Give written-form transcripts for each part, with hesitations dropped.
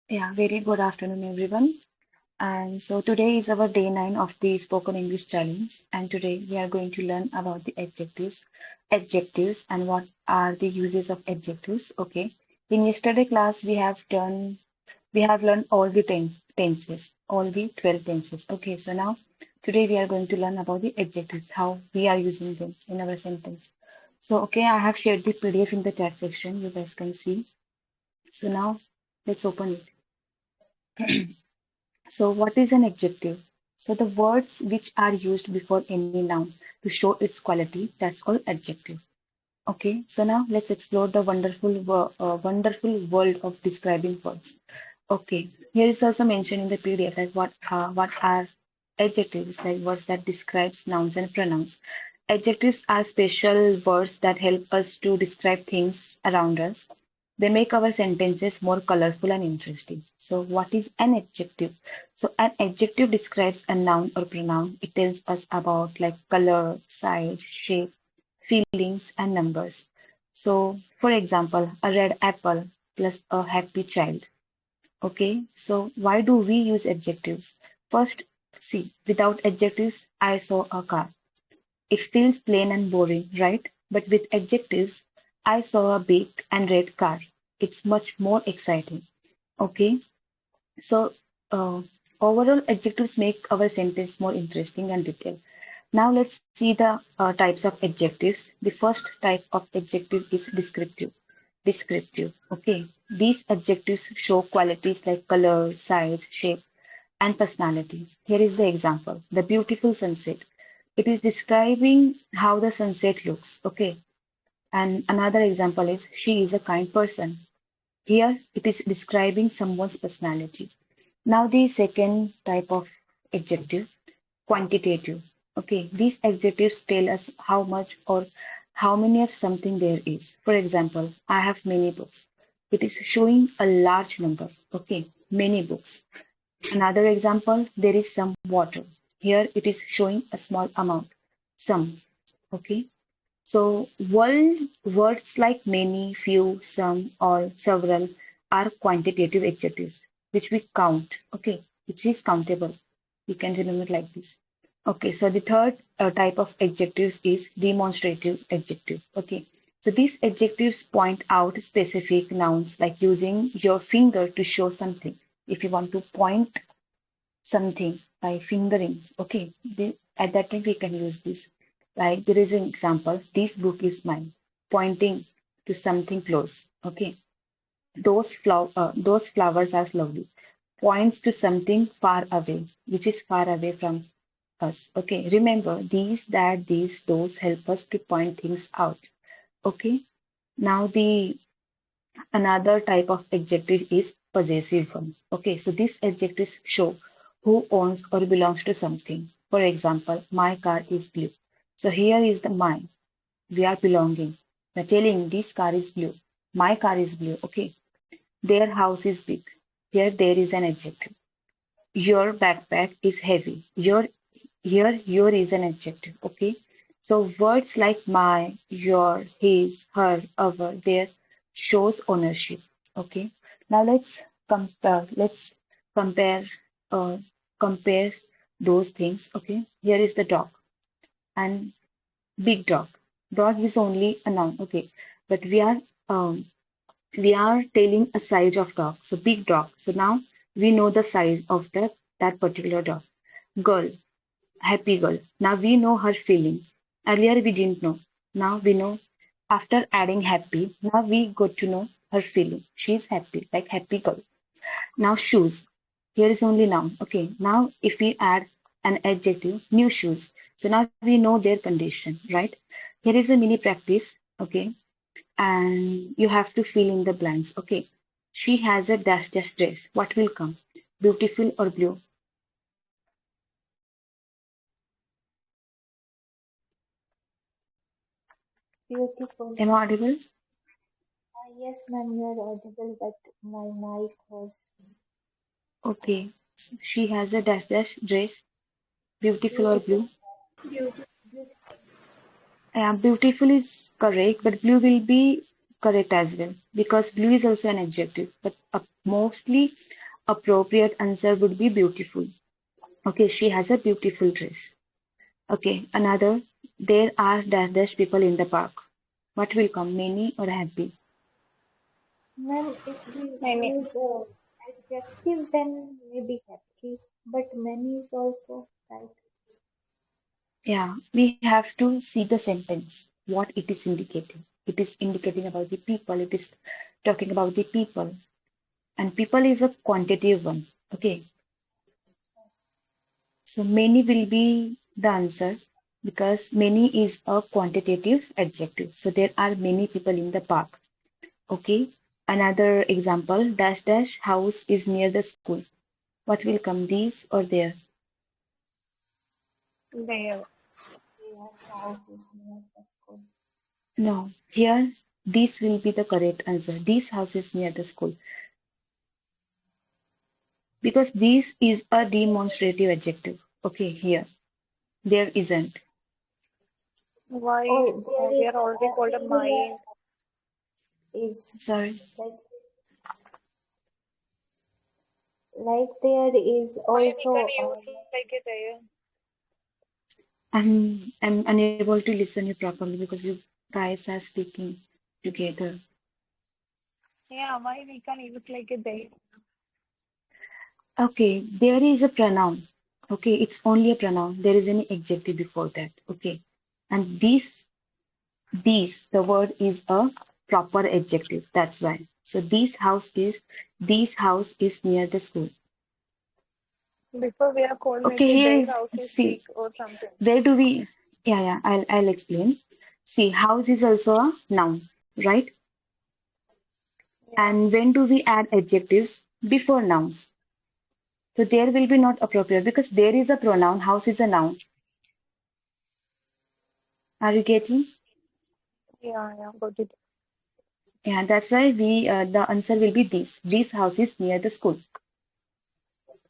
Yeah, very good afternoon, everyone. And so today is our day 9 of the Spoken English Challenge. And today we are going to learn about the adjectives, and what are the uses of adjectives. Okay. In yesterday class, we have learned all the tenses, all the 12 tenses. Okay. So now today we are going to learn about the adjectives, how we are using them in our sentence. So, okay, I have shared the PDF in the chat section. You guys can see. So now let's open it. So, what is an adjective? So, the words which are used before any noun to show its quality, that's called adjective. Okay, so now let's explore the wonderful world of describing words. Okay, here is also mentioned in the PDF as what are adjectives, like words that describes nouns and pronouns. Adjectives are special words that help us to describe things around us. They make our sentences more colorful and interesting. So, what is an adjective? So, an adjective describes a noun or pronoun. It tells us about like color, size, shape, feelings, and numbers. So, for example, a red apple plus a happy child. Okay, so why do we use adjectives? First, see, without adjectives, I saw a car. It feels plain and boring, right? But with adjectives, I saw a big and red car. It's much more exciting. Okay, so overall, adjectives make our sentence more interesting and detailed. Now let's see the types of adjectives. The first type of adjective is descriptive. Descriptive. Okay, these adjectives show qualities like color, size, shape, and personality. Here is the example: the beautiful sunset. It is describing how the sunset looks. Okay, and another example is she is a kind person. Here it is describing someone's personality. Now the second type of adjective, quantitative. Okay, these adjectives tell us how much or how many of something there is. For example, I have many books. It is showing a large number. Okay, many books. Another example, there is some water. Here it is showing a small amount. Some. Okay. So words like many, few, some, all, several are quantitative adjectives which we count. Okay, which is countable. You can remember like this. Okay, so the third type of adjectives is demonstrative adjective. Okay, so these adjectives point out specific nouns, like using your finger to show something. If you want to point something by fingering, okay, at that time we can use this. Like there is an example, this book is mine, pointing to something close. Okay, those flowers are lovely, points to something far away, which is far away from us. Okay, remember these, that, these, those help us to point things out. Okay, now the another type of adjective is possessive one. Okay, so these adjectives show who owns or belongs to something. For example, my car is blue. So here is the my. We are belonging. We're telling this car is blue. My car is blue. Okay. Their house is big. Here there is an adjective. Your backpack is heavy. Your is an adjective. Okay. So words like my, your, his, her, our, their shows ownership. Okay. Now let's compare uh, compare those things. Okay. Here is the dog and big dog. Dog is only a noun. Okay. But um we are telling a size of dog. So big dog. So now we know the size of that particular dog. Girl, happy girl. Now we know her feeling. Earlier we didn't know. Now we know. After adding happy, now we got to know her feeling. She's happy, like happy girl. Now shoes. Here is only noun. Okay. Now if we add an adjective, new shoes. So now we know their condition, right? Here is a mini practice. Okay. And you have to fill in the blanks. Okay. She has a dash dash dress. What will come? Beautiful or blue? Beautiful. Am I audible? Yes, ma'am, you are audible, but my mic was Okay. She has a dash dash dress. Beautiful or beautiful. blue? Beautiful. Beautiful is correct, but blue will be correct as well because blue is also an adjective, but a mostly appropriate answer would be beautiful. Okay, she has a beautiful dress. Okay, another, there are dash dash people in the park. What will come, many or happy? Ma'am, if we Many. use adjective, then maybe happy, but many is also right. Yeah, we have to see the sentence, what it is indicating. It is indicating about the people, it is talking about the people, and people is a quantitative one. Okay, so many will be the answer because many is a quantitative adjective. So there are many people in the park. Okay, another example, dash dash house is near the school. What will come, these or there? There. Their house is near the school. No, here this will be the correct answer. This house is near the school because this is a demonstrative adjective. Okay, here there isn't. Why? Oh, there We is are already a called a singular mind. is Sorry, like like there is Why we can also use like a there? I'm unable to listen you properly because you guys are speaking together. Yeah, why we can use like a there? Okay, there is a pronoun. Okay, it's only a pronoun. There is any adjective before that. Okay, and the word is a proper adjective. That's why. So this house is near the school. Before we are called Okay, maybe here their is, house is see, big or something. where do we, yeah, I'll explain. See, house is also a noun, right? Yeah. And when do we add adjectives? Before nouns. So there will be not appropriate because there is a pronoun, house is a noun. Are you getting? Yeah, yeah, got it. Yeah, that's why the answer will be this. This house is near the school.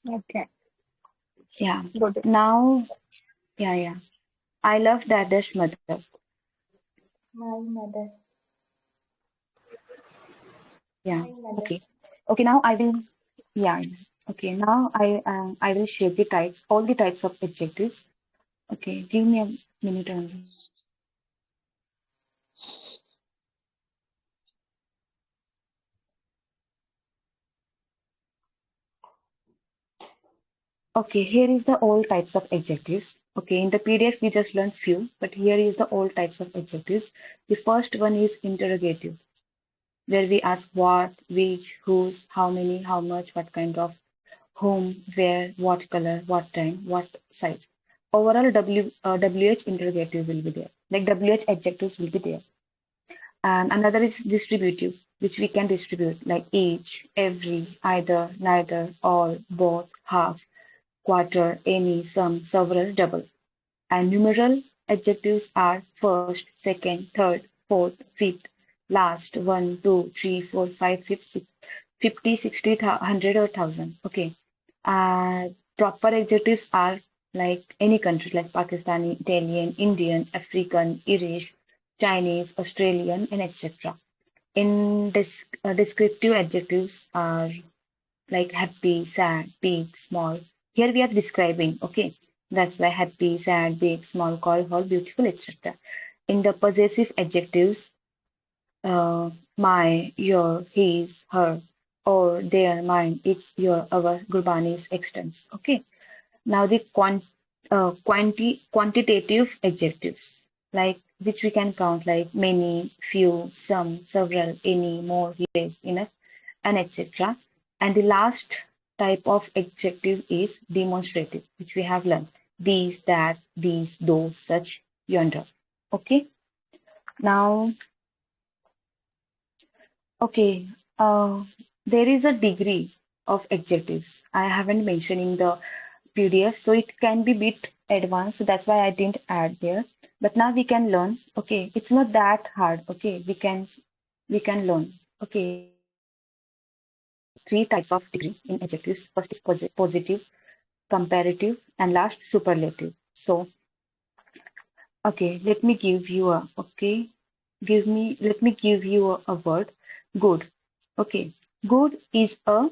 Okay, Yeah. got it. Now, yeah. I love Dada's mother. my mother. Yeah. My mother. Okay. Okay. Now I will. Yeah. Okay. Now I will share the types, all the types of adjectives. Okay. Give me a minute only. Okay. Here is the all types of adjectives. Okay. In the PDF we just learned few, but here is the all types of adjectives. The first one is interrogative, where we ask what, which, whose, how many, how much, what kind of, whom, where, what color, what time, what size. Overall, WH interrogative will be there. Like WH adjectives will be there. And another is distributive, which we can distribute like each, every, either, neither, all, both, half, quarter, any, some, several, double. And numeral adjectives are first, second, third, fourth, fifth, last, one, two, three, four, five, fifth, 50, 60, 100 or 1000. Okay. Proper adjectives are like any country like Pakistani, Italian, Indian, African, Irish, Chinese, Australian, and etc. In descriptive adjectives are like happy, sad, big, small. Here we are describing, okay? That's why happy, sad, big, small, colorful, beautiful, etc. In the possessive adjectives, my, your, his, her, or their, mine, its, your, our, Gurbani's, extents. Okay. Now the quantitative adjectives, like which we can count like many, few, some, several, any, more, less, enough, and etc. And the last type of adjective is demonstrative, which we have learned. These, that, these, those, such, yonder. Okay. Now, okay, there is a degree of adjectives. I haven't mentioned in the PDF, so it can be bit advanced. So that's why I didn't add there. But now we can learn. Okay, it's not that hard. Okay, we can learn. Okay, there are three types of degree in adjectives. First is positive, comparative, and last superlative. So okay, let me give you a okay. Let me give you a word. Good. Okay. Good is a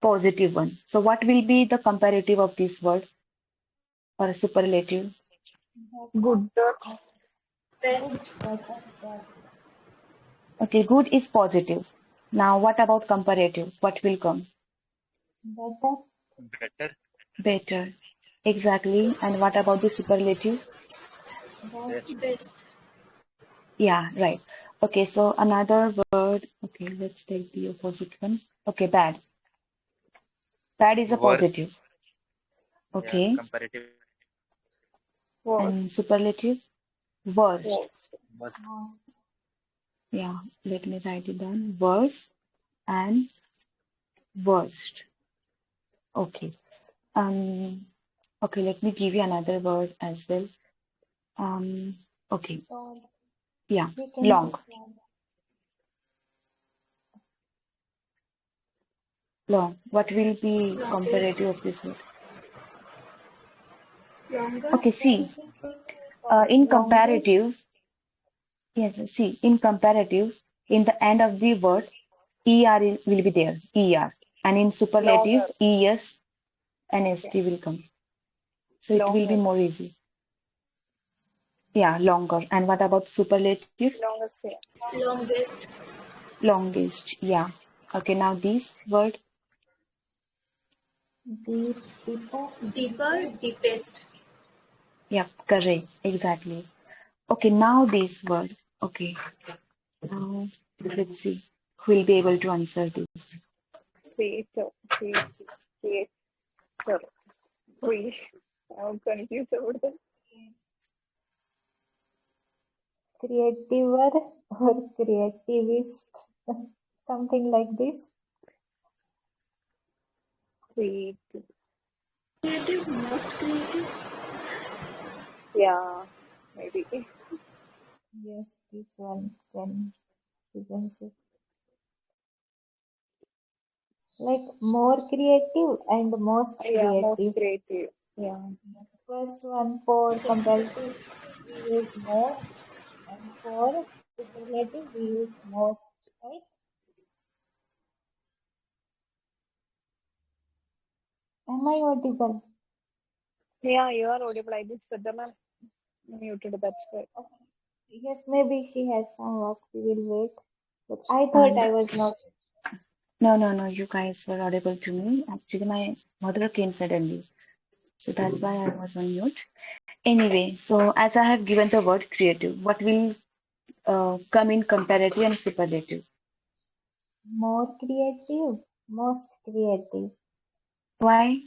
positive one. So what will be the comparative of this word or a superlative? Better, Good. good, better, bad. Okay, good is positive. Now what about comparative? What will come? Better, Better, Better. Exactly. And what about the superlative? best, best, Yeah, right. Okay, so another word. Okay, let's take the opposite one. Okay, bad. Bad is a worse. positive. Yeah, Okay, comparative and Was. superlative? Worst. Was. must. most, Yeah, let me write it down. Worse and worst. Okay. Um, okay, let me give you another word as well. Um, okay, tall. yeah, We can say long. tall. Long. What will be Longest. comparative of this word? Longer. Okay, see, Comparative or in longest, comparative, yes, see, in comparative, in the end of the word, will be there, er. And in superlative, Longer. es and Okay. st will come. So it will be Longer. more easy. Yeah, longer. And what about superlative? Longest. Yeah. Longest, Longest. Yeah. Okay, now this word, deep, deeper, deeper, deeper, deepest, yeah, correct. Exactly. Okay, now this word. Okay, now let's see who will be able to answer this. Creator. Creator. Creator. I'm confused about that. creativer or creativist, something like this. Creative. creative, most creative, Yeah. Maybe. Yes, this one can, you can say. Like more creative and most Yeah. Most creative. creative. Yeah. Yes, first one for same, the comparative same. we use more, and for superlative we use most, right? Am I audible? Yeah. You are audible. I just Shraddha ma'am muted. That's why. Okay. Yes, maybe she has some work. We will wait. But I thought Um, I was not. no, you guys were audible to me. Actually, my mother came suddenly, so that's why I was on mute. Anyway, so as I have given the word creative, what will come in comparative and superlative? More creative, most creative. Why?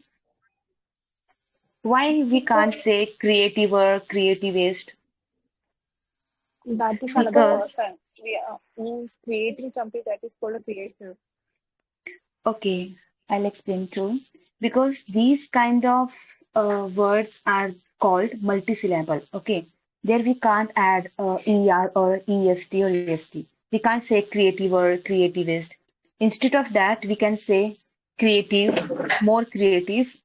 Why we can't Because say creative or creativist? That is another Because, because person. We are who's creating something that is called a creator. okay, I'll explain too. Because these kind of words are called multisyllable. Okay, there we can't add er or est or est. We can't say creative or creativist. Instead of that, we can say creative, more creative,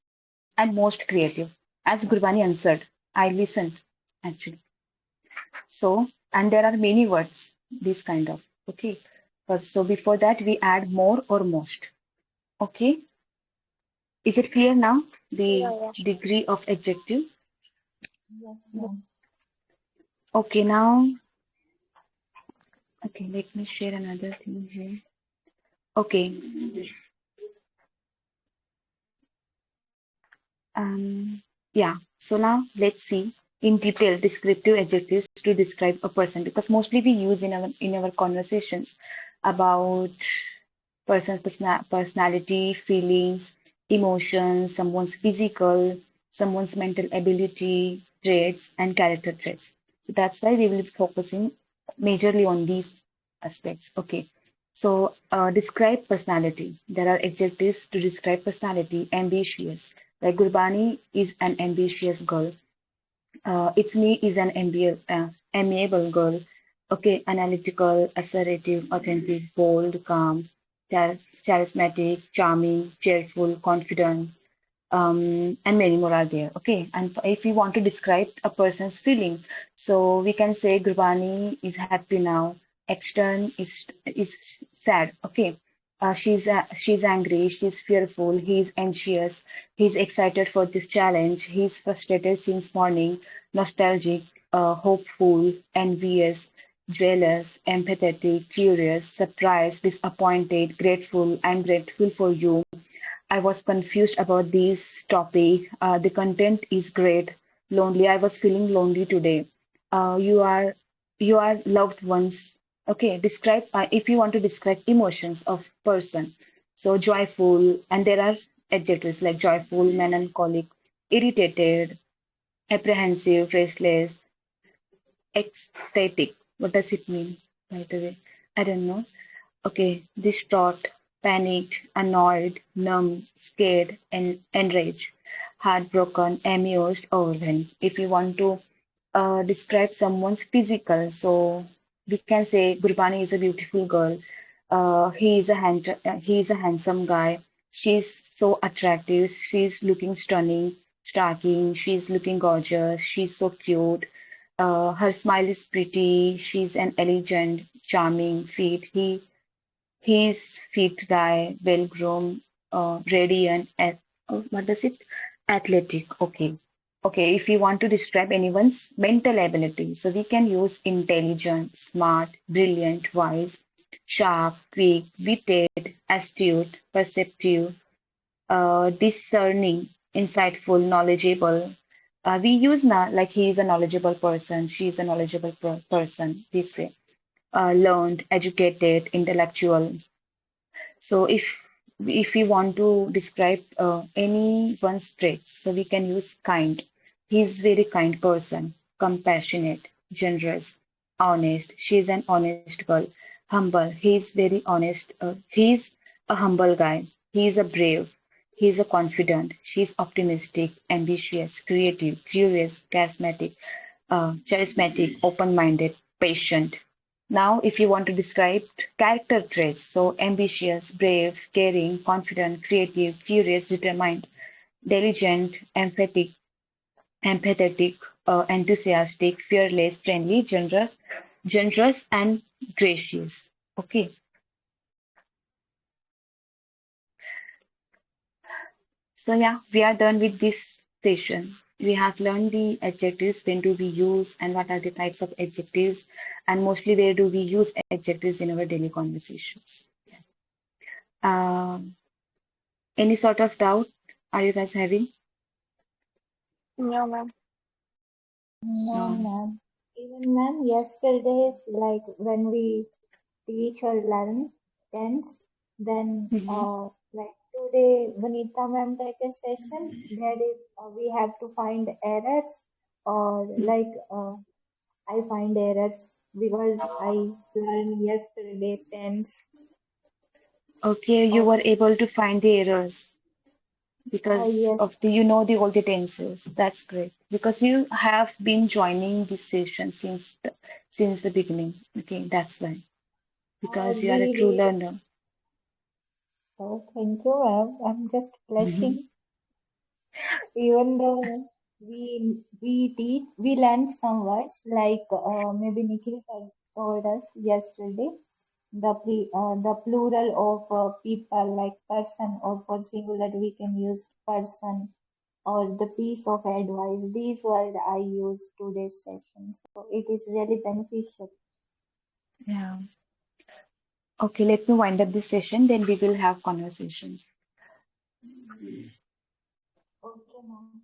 and most creative. As Gurbani answered, I listened actually. So, and there are many words, this kind of. Okay. So before that, we add more or most. Okay. Is it clear now? Yeah, The yeah. degree of adjective. yes, ma'am. Okay. Now, okay. Let me share another thing here. Okay. Yeah. So now let's see in detail descriptive adjectives to describe a person because mostly we use in our conversations about personality, feelings, emotions, someone's physical, someone's mental ability, traits, and character traits. So that's why we will be focusing majorly on these aspects. Okay. So describe personality. There are adjectives to describe personality. Ambitious. Like Gurbani is an ambitious girl. It's me is an amiable girl. Okay, analytical, assertive, authentic, bold, calm, charismatic, charming, cheerful, confident. and many more are there. Okay, and if we want to describe a person's feeling, so we can say Gurbani is happy now. Extern is sad. Okay, she's angry. She's fearful. He's anxious. He's excited for this challenge. He's frustrated since morning. Nostalgic, hopeful, envious, jealous, empathetic, curious, surprised, disappointed, grateful. I'm grateful for you. I was confused about this topic. The content is great. Lonely. I was feeling lonely today. You are loved ones. Okay. Describe if you want to describe emotions of person. So joyful, and there are adjectives like joyful, melancholic, irritated, apprehensive, restless, ecstatic. What does it mean? By the way, I don't know. Okay, distraught, panicked, annoyed, numb, scared, and enraged, heartbroken, amused, overwhelmed. If you want to describe someone's physical, so we can say Gurbani is a beautiful girl. He is a handsome guy. She's so attractive. She's looking stunning, striking. She's looking gorgeous. She's so cute. Her smile is pretty. She's an elegant, charming, fit. He's fit guy, well groomed, radiant, what does it? Athletic. Okay. Okay, if you want to describe anyone's mental ability, so we can use intelligent, smart, brilliant, wise, sharp, quick, witted, astute, perceptive, discerning, insightful, knowledgeable. We use now like he is a knowledgeable person, she is a knowledgeable person, this way. Learned, educated, intellectual, so if we want to describe anyone's traits, so we can use kind. He's very kind person, compassionate, generous, honest. She's an honest girl, humble. He's very honest. He's a humble guy. He's a brave. He's a confident. She's optimistic, ambitious, creative, curious, charismatic, open-minded, patient. Now, if you want to describe character traits, so ambitious, brave, caring, confident, creative, curious, determined, diligent, empathetic, enthusiastic, fearless, friendly, generous, and gracious. Okay. So yeah, we are done with this session. We have learned the adjectives, when do we use, and what are the types of adjectives, and mostly where do we use adjectives in our daily conversations. Um, any sort of doubt are you guys having? Yeah, ma'am. No, No. ma'am. Even ma'am, yesterday's like when we teach or learn tense, then Hmm. like today Vanita ma'am take a session. That is, we have to find errors or like I find errors because I learned yesterday tense Okay, you were also. able to find the errors because Yes, of the you know the all the tenses. That's great because you have been joining this session since the beginning. Okay, that's why. Because you are a we true read. learner. Oh, thank you, ma'am. I'm just blushing. Even though we learned some words like maybe Nikhil said told us yesterday the plural of people like person or for singular we can use person or the piece of advice. These words I use today's session, so it is really beneficial. Yeah. Okay, let me wind up this session, then we will have conversations. Okay, ma'am.